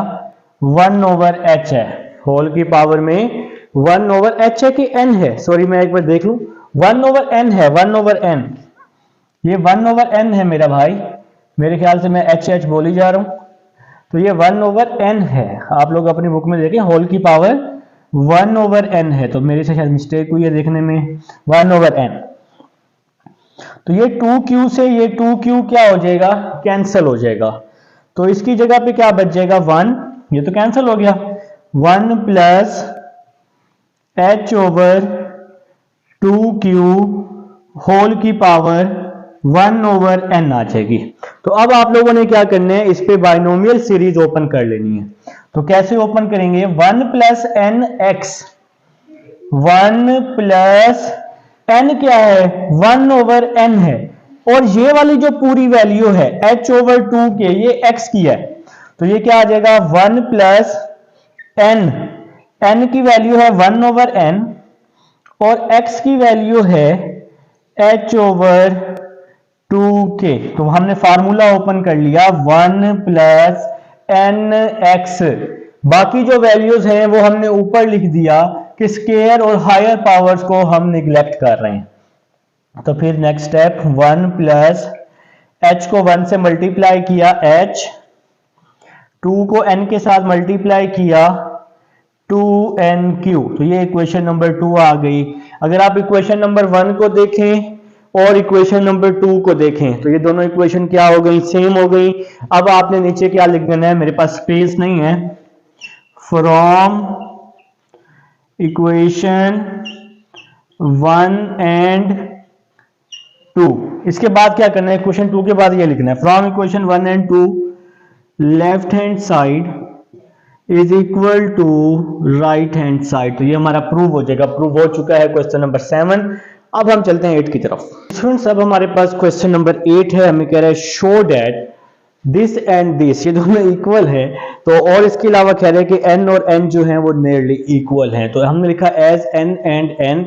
1 ओवर h है, होल की पावर में 1 ओवर h है कि n है, सॉरी मैं एक बार देख लूं, 1 ओवर n है, 1 ओवर n, ये 1 ओवर n है मेरा भाई, मेरे ख्याल से मैं h बोल ही जा रहा हूं। तो ये 1 ओवर n है, आप लोग अपनी बुक में देखें, होल की पावर 1 ओवर n है, तो मेरे से शायद मिस्टेक हुई है देखने में, 1 ओवर n। तो ये 2q से ये 2q क्या हो जाएगा, कैंसिल हो जाएगा। तो इसकी जगह पे क्या बच जाएगा, 1, ये तो कैंसिल हो गया, 1 plus h over 2q whole की पावर 1 ओवर n आ जाएगी। तो अब आप लोगों ने क्या करना है, इस पे बाइनोमियल सीरीज ओपन कर लेनी है। तो कैसे ओपन करेंगे, 1 plus n x, 1 plus n क्या है, 1 ओवर n है, और ये वाली जो पूरी वैल्यू है h ओवर 2 के, ये x की है। तो ये क्या आ जाएगा, 1 प्लस n की वैल्यू है 1 ओवर n, और x की वैल्यू है h ओवर 2k। तो हमने फार्मूला ओपन कर लिया, 1 प्लस एन एक्स, बाकी जो वैल्यूज हैं वो हमने ऊपर लिख दिया कि स्केयर और हायर पावर्स को हम निगलेक्ट कर रहे हैं। तो फिर नेक्स्ट स्टेप, 1 प्लस h को 1 से मल्टीप्लाई किया h, 2 को n के साथ मल्टीप्लाई किया 2nq। तो ये इक्वेशन नंबर 2 आ गई। अगर आप इक्वेशन नंबर 1 को देखें और इक्वेशन नंबर 2 को देखें तो ये दोनों इक्वेशन क्या हो गई, सेम हो गई। अब आपने नीचे क्या लिख देना है, मेरे पास स्पेस नहीं है, फ्रॉम इक्वेशन 1 एंड 2। इसके बाद क्या करना है, इक्वेशन 2 के बाद ये लिखना है, from equation 1 and 2 left hand side is equal to right hand side. तो ये हमारा प्रूव हो जाएगा, प्रूव हो चुका है क्वेश्चन नंबर 7। अब हम चलते हैं 8 की तरफ। स्टूडेंट्स अब हमारे पास क्वेश्चन नंबर 8 है, हमें कह रहा है show that this and this, ये दोनों इक्वल है। तो और इसके अलावा कह रहे हैं कि n और n जो हैं वो नियरली इक्वल हैं। तो हमने लिखा as n and n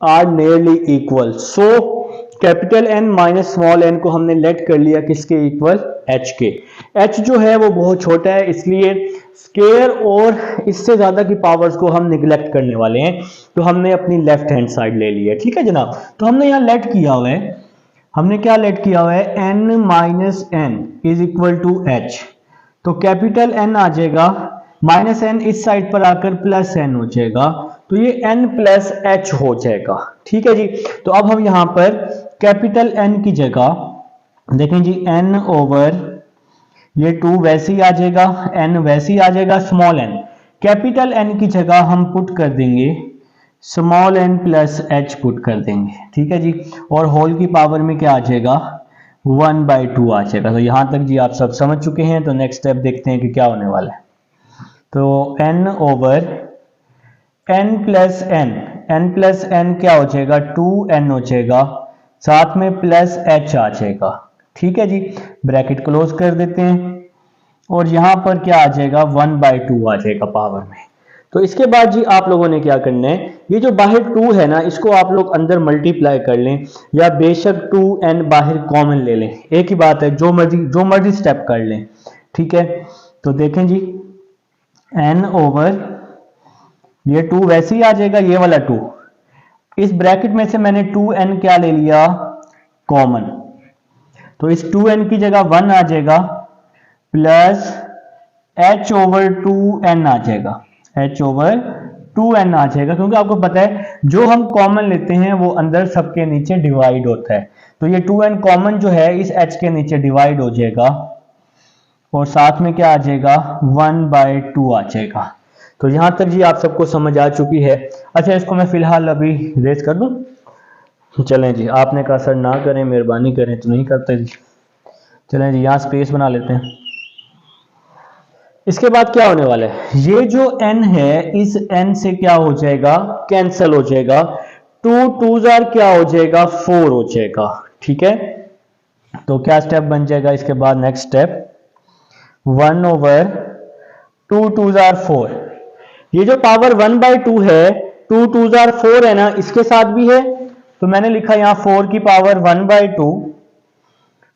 are nearly equal, so capital N minus small n को हमने लेट कर लिया किसके इक्वल, h के। h जो है वो बहुत छोटा है, इसलिए स्केयर और इससे ज्यादा की पावर्स को हम निगलेक्ट करने वाले हैं। तो हमने अपनी लेफ्ट हैंड साइड ले ली है, ठीक है जनाब। तो हमने यहाँ लेट किया हुआ है, हमने क्या लेट किया हुआ है, n minus n is equal to h। तो कैपिटल N आ जाएगा, माइनस n इस साइड पर आकर प्लस n हो जाएगा, तो ये n प्लस h हो जाएगा, ठीक है जी। तो अब हम यहाँ पर कैपिटल N की जगह देखें जी, n ओवर ये 2 वैसे ही आ जाएगा, n वैसे ही आ जाएगा, स्मॉल n, कैपिटल N की जगह हम पुट कर देंगे small n plus h put कर देंगे, ठीक है जी। और होल की पावर में क्या आ जाएगा, 1/2 आ जाएगा। तो यहाँ तक जी आप सब समझ चुके हैं। तो नेक्स्ट स्टेप देखते हैं कि क्या होने वाला है। तो n over n plus n क्या हो जाएगा, 2n हो जाएगा, साथ में प्लस h आ जाएगा। ठीक है जी, ब्रैकेट क्लोज कर देते हैं और यहाँ पर क्या आ जाएगा, 1/2 आ जाएगा पावर में। तो इसके बाद जी आप लोगों ने क्या करना है, ये जो बाहर 2 है ना, इसको आप लोग अंदर मल्टीप्लाई कर लें या बेशक 2n बाहर कॉमन ले लें, एक ही बात है, जो मर्जी स्टेप कर लें। ठीक है, तो देखें जी n ओवर ये 2 वैसे ही आ जाएगा, ये वाला 2, इस ब्रैकेट में से मैंने 2n क्या ले लिया, कॉमन। तो इस 2n की जगह 1 आ जाएगा प्लस h ओवर 2n आ जाएगा, h ओवर 2n आ जाएगा, क्योंकि आपको पता है जो हम कॉमन लेते हैं वो अंदर सबके नीचे डिवाइड होता है। तो ये 2n कॉमन जो है इस h के नीचे डिवाइड हो जाएगा और साथ में क्या आ जाएगा, 1/2 आ जाएगा। तो यहां तक जी आप सबको समझ आ चुकी है। अच्छा, इसको मैं फिलहाल अभी रेज कर दूं। चलें जी, आपने कहा सर ना करें, मेहरबानी करें, तो नहीं करते जी। चलें जी, यहाँ स्पेस बना लेते हैं। इसके बाद क्या होने वाला है, ये जो n है इस n से क्या हो जाएगा, कैंसिल हो जाएगा, 2 2s आर क्या हो जाएगा, 4 हो जाएगा। ठीक है, तो क्या स्टेप बन जाएगा इसके बाद, next step 1 over 2 2s are 4। ये जो पावर 1/2 है, 2 2s आर 4 है ना, इसके साथ भी है, तो मैंने लिखा यहां 4 की पावर 1/2,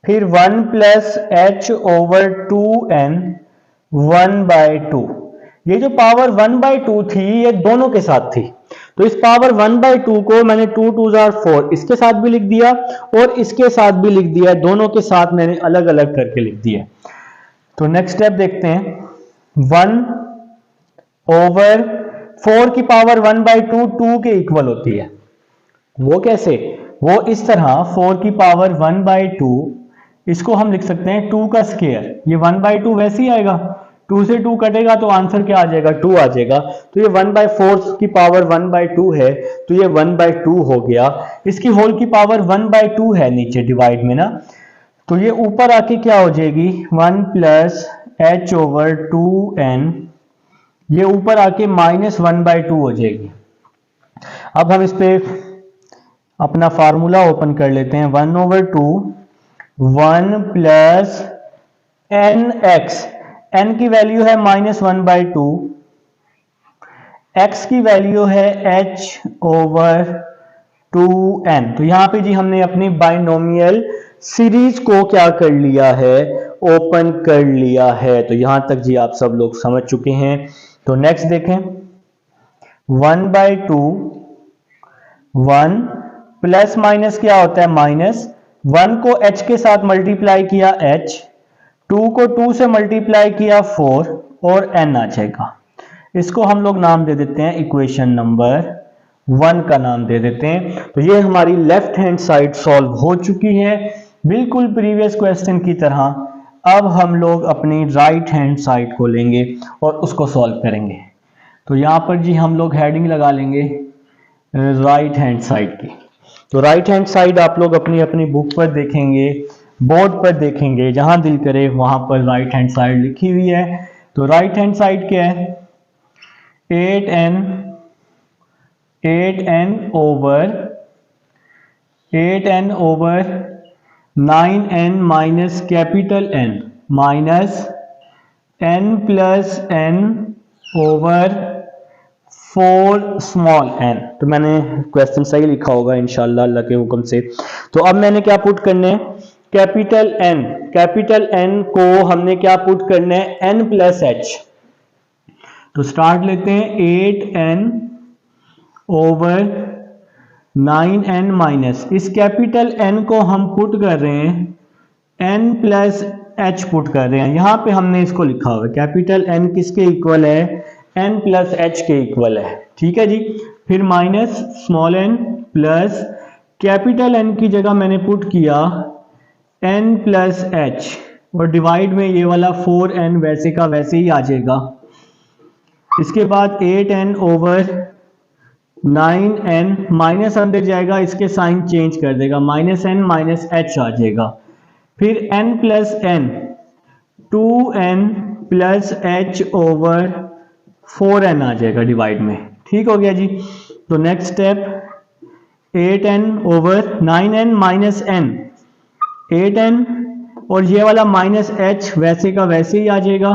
फिर 1 प्लस h ओवर 2n 1/2। ये जो पावर 1/2 थी ये दोनों के साथ थी, तो इस पावर 1/2 को मैंने 2 2s आर 4 इसके साथ भी लिख दिया और इसके साथ भी लिख दिया, दोनों के साथ मैंने अलग अलग करके लिख दिया। तो नेक्स्ट स्टेप देखते हैं, 1 ओवर 4 की पावर 1/2 2 के इक्वल होती है। वो कैसे, वो इस तरह 4 की पावर 1/2, इसको हम लिख सकते हैं 2 का स्क्वायर। ये 1/2 वैसे ही आएगा, 2 से 2 कटेगा तो आंसर क्या आ जाएगा, 2 आ जाएगा। तो ये 1/4 की पावर 1/2 है, तो ये 1/2 हो गया। इसकी होल की पावर 1/2 है नीचे डिवाइड में ना, तो ये ऊपर आके क्या हो जाएगी, 1 प्लस h ओवर 2n, ये ऊपर आके -1/2 हो जाएगी। अब हम इस पे अपना फार्मूला ओपन कर लेते हैं, 1 ओवर 2 1 प्लस nx, n की वैल्यू है -1/2, x की वैल्यू है h ओवर 2n। तो यहां पे जी हमने अपनी बाइनोमियल सीरीज को क्या कर लिया है, ओपन कर लिया है। तो यहां तक जी आप सब लोग समझ चुके हैं। तो नेक्स्ट देखें, 1/2 1 प्लस माइनस क्या होता है, माइनस, 1 को h के साथ मल्टीप्लाई किया h, 2 को 2 से मल्टीप्लाई किया 4 और n आ जाएगा। इसको हम लोग नाम दे देते हैं इक्वेशन नंबर 1 का नाम दे देते हैं। तो ये हमारी लेफ्ट हैंड साइड सॉल्व हो चुकी है, बिल्कुल प्रीवियस क्वेश्चन की तरह। अब हम लोग अपनी राइट हैंड साइड को लेंगे और उसको सॉल्व करेंगे। तो यहाँ पर जी हम लोग हेडिंग लगा लेंगे राइट हैंड साइड की। तो राइट हैंड साइड आप लोग अपनी अपनी बुक पर देखेंगे, बोर्ड पर देखेंगे, जहां दिल करे वहां पर राइट हैंड साइड लिखी हुई है। तो राइट हैंड साइड क्या है, 8n over 9n minus capital N minus n plus n over 4 small n। तो मैंने क्वेश्चन सही लिखा होगा इंशाल्लाह अल्लाह के हुक्म से। तो अब मैंने क्या पुट करने हैं, कैपिटल N को हमने क्या पुट करना है, n प्लस h। तो स्टार्ट लेते हैं, 8n ओवर 9n माइनस, इस कैपिटल N को हम पुट कर रहे हैं n प्लस h पुट कर रहे हैं। यहां पे हमने इसको लिखा हुआ है कैपिटल N किसके इक्वल है, n प्लस h के इक्वल है। ठीक है जी, फिर minus small n plus capital N की जगह मैंने पुट किया n प्लस h और डिवाइड में ये वाला 4n वैसे का वैसे ही आ जाएगा। इसके बाद 8n ओवर 9n, माइनस अंदर जाएगा, इसके साइन चेंज कर देगा, -n माइनस h आ जाएगा। फिर n plus n 2n plus h over 4n आ जाएगा डिवाइड में। ठीक हो गया जी। तो next step 8n over 9n minus n 8n और ये वाला माइनस एच वैसे का वैसे ही आ जाएगा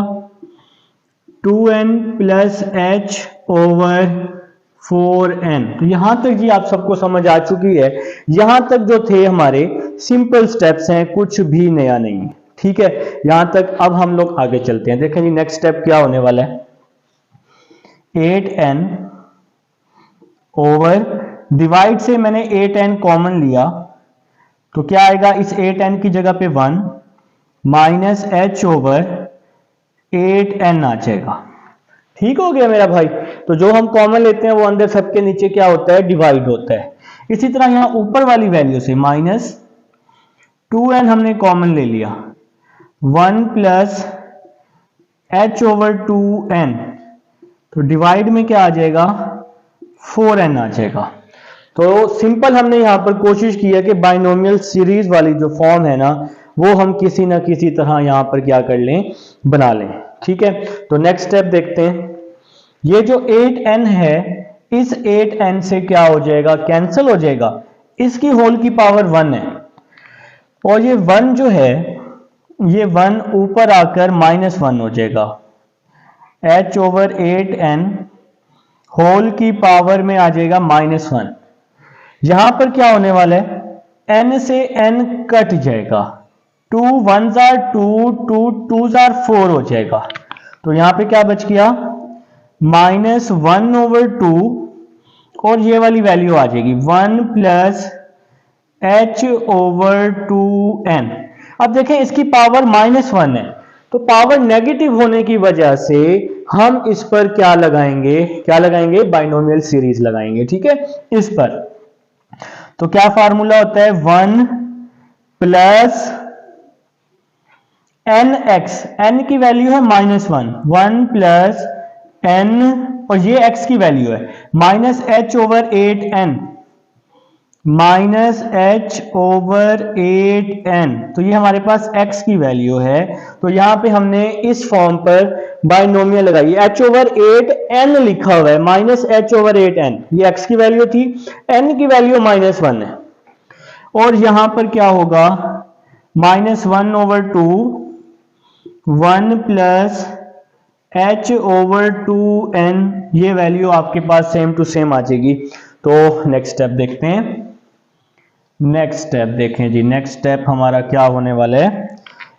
2n plus h over 4n। तो यहां तक जी आप सबको समझ आ चुकी है। यहां तक जो थे हमारे सिंपल स्टेप्स हैं, कुछ भी नया नहीं है। ठीक है, यहां तक। अब हम लोग आगे चलते हैं। देखें जी नेक्स्ट स्टेप क्या होने वाला है। 8n ओवर डिवाइड से मैंने 8n कॉमन लिया तो क्या आएगा, इस 8n की जगह पे 1 माइनस एच ओवर 8n आ जाएगा। ठीक हो गया मेरा भाई। तो जो हम कॉमन लेते हैं वो अंदर सबके नीचे क्या होता है, डिवाइड होता है। इसी तरह यहां ऊपर वाली वैल्यू से माइनस 2n हमने कॉमन ले लिया 1 प्लस एच ओवर 2n, तो डिवाइड में क्या आ जाएगा 4n आ जाएगा। तो सिंपल हमने यहां पर कोशिश की है कि बाइनोमियल सीरीज वाली जो फॉर्म है ना वो हम किसी ना किसी तरह यहां पर क्या कर लें, बना लें। ठीक है, तो नेक्स्ट स्टेप देखते हैं। ये जो 8n है इस 8n से क्या हो जाएगा, कैंसिल हो जाएगा। इसकी होल की पावर 1 है और ये 1 जो है ये 1 ऊपर आकर -1 हो जाएगा। h ओवर 8n होल की पावर में आ जाएगा -1। यहां पर क्या होने वाला है, n से n कट जाएगा, 2 1s are 2, 2 2s are 4 हो जाएगा। तो यहां पे क्या बच गया -1 ओवर 2 और ये वाली वैल्यू आ जाएगी 1 प्लस h ओवर 2n। अब देखें इसकी पावर -1 है तो पावर नेगेटिव होने की वजह से हम इस पर क्या लगाएंगे, बाइनोमियल सीरीज लगाएंगे। ठीक है, इस पर तो क्या फार्मूला होता है 1 प्लस nx, n की वैल्यू है -1, 1 प्लस n और ये x की वैल्यू है minus h over 8n, minus h over 8n। तो ये हमारे पास x की वैल्यू है। तो यहां पे हमने इस फॉर्म पर बाइनोमियल लगाई, h ओवर 8n लिखा हुआ है माइनस h ओवर 8n, ये x की वैल्यू थी, n की वैल्यू -1 है। और यहां पर क्या होगा -1 over 2 1 plus h over 2n, ये वैल्यू आपके पास सेम टू सेम आ जाएगी। तो नेक्स्ट स्टेप देखते हैं। नेक्स्ट स्टेप देखें जी, नेक्स्ट स्टेप हमारा क्या होने वाला है।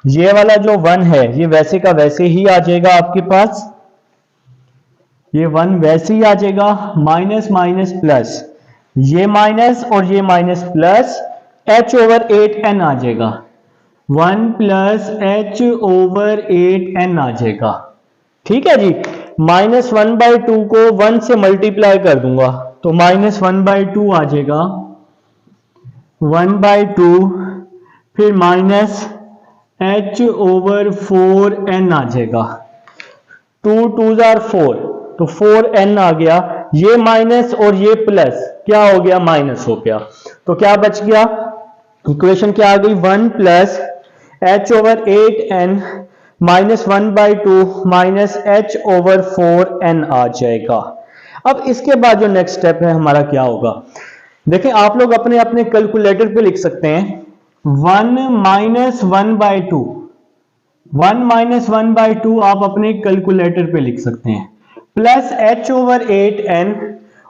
ये वाला जो 1 है ये वैसे का वैसे ही आ जाएगा आपके पास, ये 1 वैसे ही आ जाएगा, माइनस माइनस प्लस, ये माइनस और ये minus plus h over 8n आ जाएगा, 1 प्लस h ओवर 8n आ जाएगा। ठीक है जी, -1/2 को 1 से मल्टीप्लाई कर दूंगा तो -1/2 आ जाएगा, 1/2 फिर माइनस h ओवर 4n आ जाएगा, 2 2s are 4 तो 4n आ गया। ये माइनस और ये प्लस क्या हो गया, माइनस हो गया। तो क्या बच गया, इक्वेशन क्या आ गई, 1 plus h over 8n minus 1/2 minus h over 4n आ जाएगा। अब इसके बाद जो नेक्स्ट स्टेप है हमारा क्या होगा, देखें आप लोग अपने अपने कैलकुलेटर पे लिख सकते हैं 1 माइनस 1/2, 1 माइनस 1/2 आप अपने कैलकुलेटर पे लिख सकते हैं, प्लस h ओवर 8n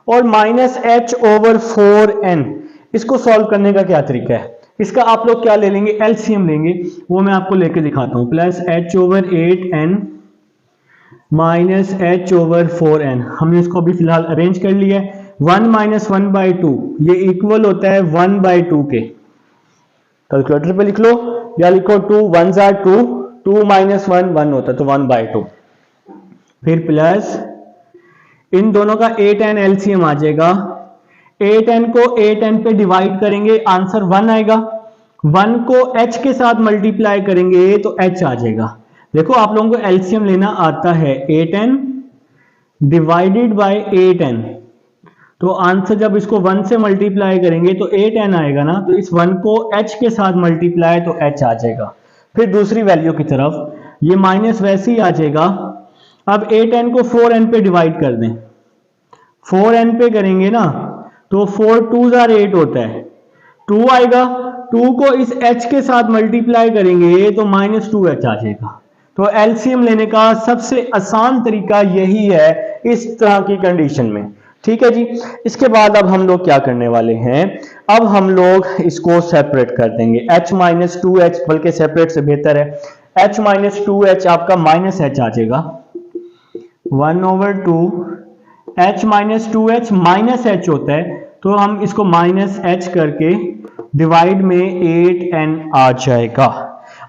और माइनस h ओवर 4n। इसको सॉल्व करने का क्या तरीका है, इसका आप लोग क्या ले लेंगे, एलसीएम लेंगे, वो मैं आपको लेके दिखाता हूं। Plus h over 8n minus h over 4n, हमने इसको अभी फिलहाल अरेंज कर लिया है। 1 माइनस 1/2 ये इक्वल होता है 1/2 के, कैलकुलेटर पे लिख लो या लिखो 2 1s are 2, 2 माइनस 1 1 होता है तो 1/2, फिर प्लस इन दोनों का 8n एलसीएम आ जाएगा, 8n को 8n पे डिवाइड करेंगे आंसर 1 आएगा, 1 को h के साथ मल्टीप्लाई करेंगे तो h आ जाएगा। देखो आप लोगों को एलसीएम लेना आता है, 8n डिवाइडेड बाय 8n तो आंसर जब इसको 1 से मल्टीप्लाई करेंगे तो 8n आएगा ना, तो इस 1 को h के साथ मल्टीप्लाई तो h आ जाएगा। फिर दूसरी वैल्यू की तरफ ये माइनस वैसे ही आ जाएगा। अब 8n को 4n पे डिवाइड कर दें, 4n पे करेंगे ना तो 4 2s are 8 होता है, 2 आएगा, 2 को इस h के साथ मल्टीप्लाई करेंगे तो -2h आ जाएगा। तो एलसीएम लेने का सबसे आसान तरीका यही है इस तरह की कंडीशन में। ठीक है जी। इसके बाद अब हम लोग क्या करने वाले हैं, अब हम लोग इसको सेपरेट कर देंगे, h-2h, बल्कि सेपरेट से बेहतर है, h-2h आपका -h आ जाएगा, 1/2 h-2h -h होता है, तो हम इसको -h करके डिवाइड में 8n आ जाएगा।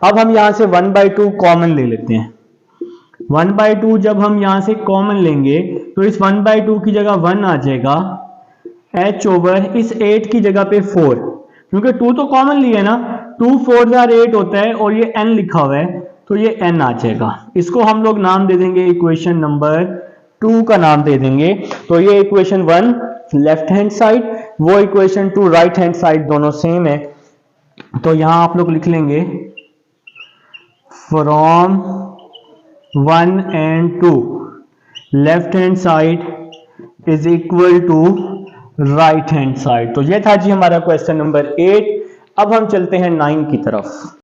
अब हम यहां से 1/2 कॉमन ले लेते हैं, 1/2 जब हम यहां से कॉमन लेंगे तो इस 1/2 की जगह 1 आ जाएगा, h ओवर इस 8 की जगह पे 4, क्योंकि 2 तो कॉमन लिया है ना, 2 4s are 8 होता है और ये n लिखा हुआ है तो ये n आ जाएगा। इसको हम लोग नाम दे देंगे इक्वेशन नंबर 2 का नाम दे देंगे। तो ये इक्वेशन 1 लेफ्ट हैंड साइड, वो इक्वेशन 2 राइट हैंड साइड, दोनों सेम है। तो यहां आप लोग लिख लेंगे from 1 and 2 left hand side is equal to right hand side. तो ये था जी हमारा क्वेश्चन नंबर 8। अब हम चलते हैं 9 की तरफ।